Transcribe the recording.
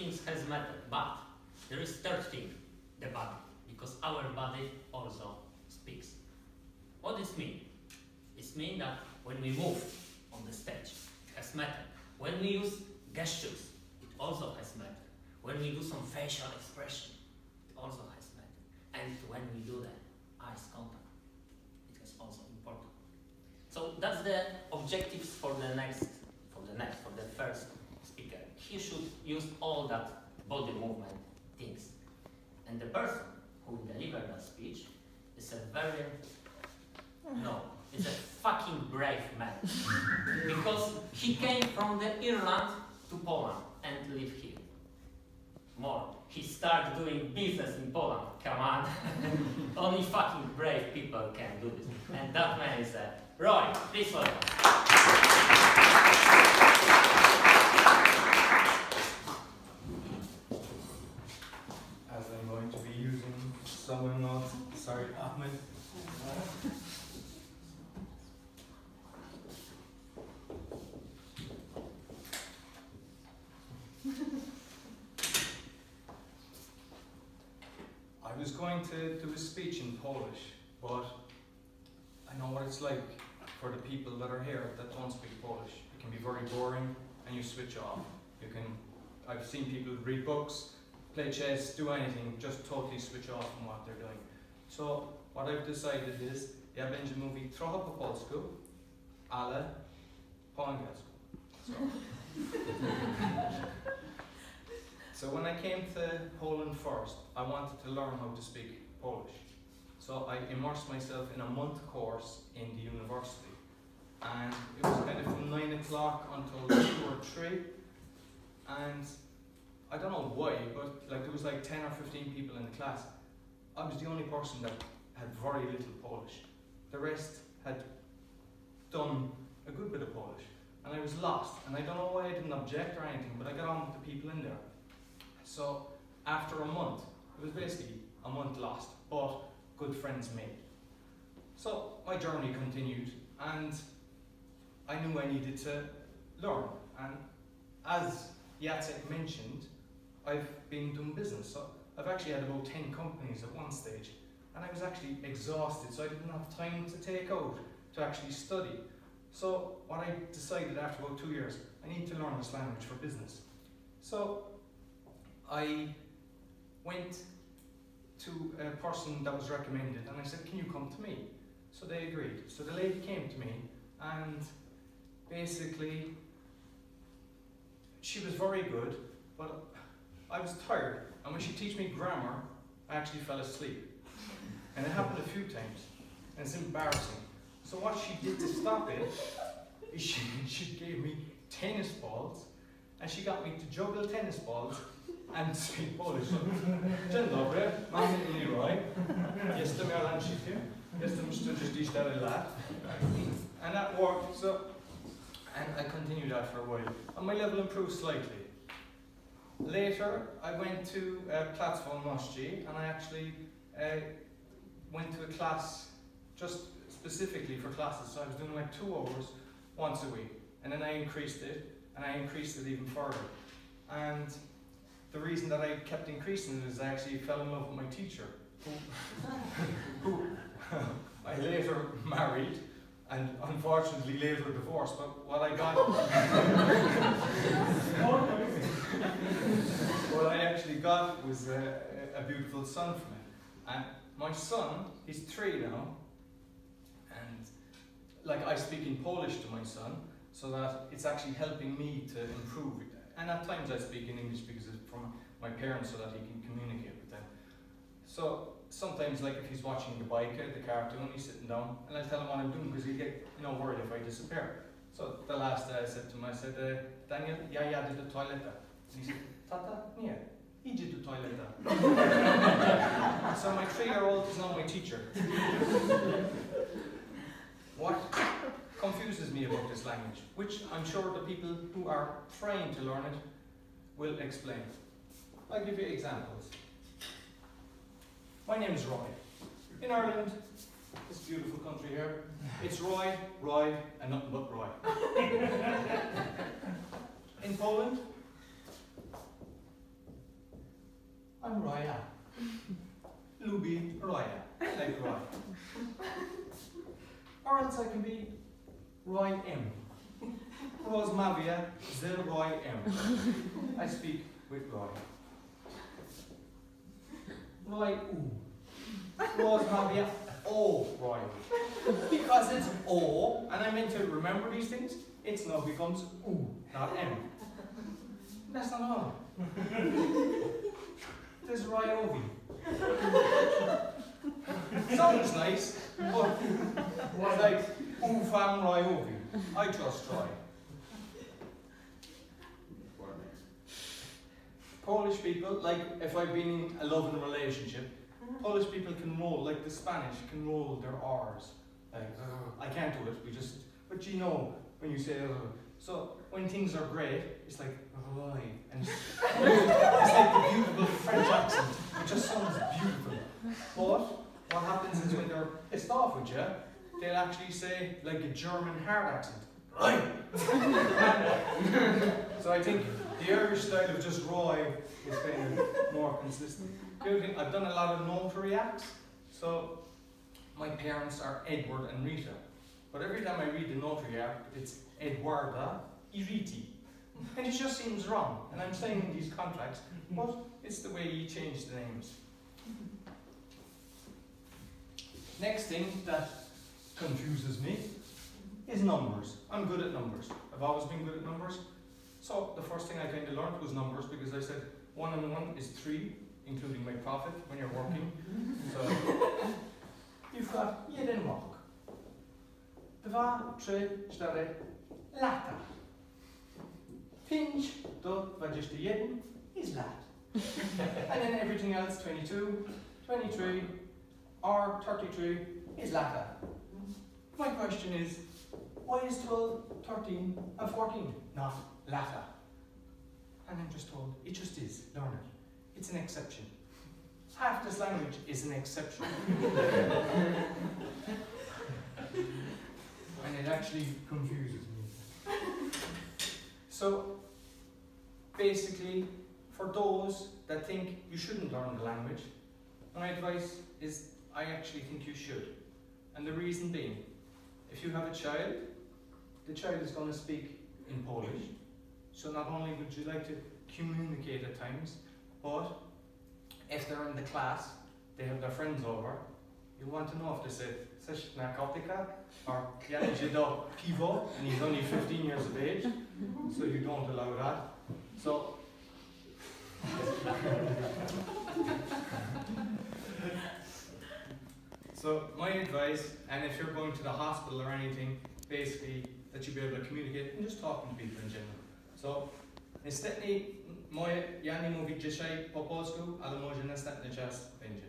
things has matter, but there is third thing, the body, because our body also speaks. What does it mean? It means that when we move on the stage, it has matter. When we use gestures, it also has matter. When we do some facial expression, it also has matter. And when we do the eyes contact, it is also important. So that's the objectives for the first speaker. He should use all that body movement things. And the person who will deliver that speech is is a fucking brave man. Because he came from the Ireland to Poland and live here. More. He started doing business in Poland. Come on. Only fucking brave people can do this. And that man is Roy. Please welcome. As I'm going to be using someone else, sorry, Ahmed. I was going to do a speech in Polish, but I know what it's like for the people that are here that don't speak Polish. It can be very boring and you switch off. I've seen people read books, play chess, do anything, just totally switch off from what they're doing. So what I've decided is, ja będzie mówił trochę po polsku, ale po angielsku. So when I came to Poland first, I wanted to learn how to speak Polish. So I immersed myself in a month course in the university. And it was kind of from 9 o'clock until 2 or 3. And I don't know why, but there was like 10 or 15 people in the class. I was the only person that had very little Polish. The rest had done a good bit of Polish. And I was lost. And I don't know why I didn't object or anything, but I got on with the people in there. So after a month, it was basically a month lost, but good friends made. So my journey continued, and I knew I needed to learn. And as Jacek mentioned, I've been doing business. So I've actually had about 10 companies at one stage, and I was actually exhausted, so I didn't have time to take out to actually study. So what I decided after about 2 years, I need to learn this language for business. So I went to a person that was recommended, and I said, can you come to me? So they agreed. So the lady came to me, and basically she was very good, but I was tired, and when she taught me grammar, I actually fell asleep. And it happened a few times, and it's embarrassing. So what she did to stop it is she gave me tennis balls, and she got me to juggle tennis balls and speak Polish. Dzień dobry, mam na imię Roy. Jestem Irlandczykiem. Jestem 44 lat. And that worked. So, and I continued that for a while. And my level improved slightly. Later, I went to Platformności, and I actually went to a class just specifically for classes. So I was doing like 2 hours once a week. And then I increased it, and I increased it even further. And the reason that I kept increasing it is I actually fell in love with my teacher, who I later married, and unfortunately later divorced. But what I got, what I actually got was a beautiful son from it. And my son, he's 3 now, and like I speak in Polish to my son, so that it's actually helping me to improve it. And at times I speak in English because it's from my parents so that he can communicate with them. So sometimes, like if he's watching the bike, the cartoon, he's sitting down, and I tell him what I'm doing because he'll get worried if I disappear. So the last day I said to him, I said, Daniel, ja jadę do toileta. And he said, Tata, nie, idzie do toileta. So my 3-year-old is now my teacher. What confuses me about this language, which I'm sure the people who are trying to learn it will explain. I'll give you examples. My name is Roy. In Ireland, this beautiful country here, it's Roy, and nothing but Roy. In Poland, I'm Roya. Lubi Roya. I like Roy. Or else I can be Roy M. Rose Mavia, the Roy M. I speak with Roy. Roy U. Rose Mavia O Roy. Because it's O, and I meant to remember these things, it now becomes U, not M. That's not all. There's Roy Ovi. Sounds nice, but it's like Ufam Roy Ovi. I trust Roy. Polish people, like if I've been in a loving relationship, Polish people can roll, like the Spanish can roll their R's. Like, I can't do it, but you know, when you say, so when things are great, it's like, Roy, and it's like the beautiful French accent, it just sounds beautiful. But what happens is when they're pissed off with you, they'll actually say, like a German hard accent, Roy! So I think the Irish style of just Roy is kind of more consistent. The other thing, I've done a lot of notary acts, so my parents are Edward and Rita. But every time I read the notary act, it's Edwarda Iriti. And it just seems wrong. And I'm signing these contracts, but it's the way you change the names. Next thing that confuses me is numbers. I'm good at numbers. I've always been good at numbers. So the first thing I kind of learned was numbers, because I said 1 and 1 is 3, including my profit when you're working. So you've got 1 rok. 2, 3, 4 lata. 5 do 21 is lat. And then everything else, 22, 23, or 33 is lata. My question is, why is 12, 13, and 14 not lata? And I'm just told, it just is, learn it. It's an exception. Half this language is an exception. And it actually confuses me. So, basically, for those that think you shouldn't learn the language, my advice is I actually think you should. And the reason being, if you have a child, the child is going to speak in Polish. So not only would you like to communicate at times, but if they're in the class, they have their friends over, you want to know if they say "Coś narkotyka" or "Ja idzie do piwo," and he's only 15 years of age, so you don't allow that. So my advice, and if you're going to the hospital or anything, basically that you be able to communicate and just talking to people in general. So niestety ja nie mówię dzisiaj po polsku, ale może następny czas będzie.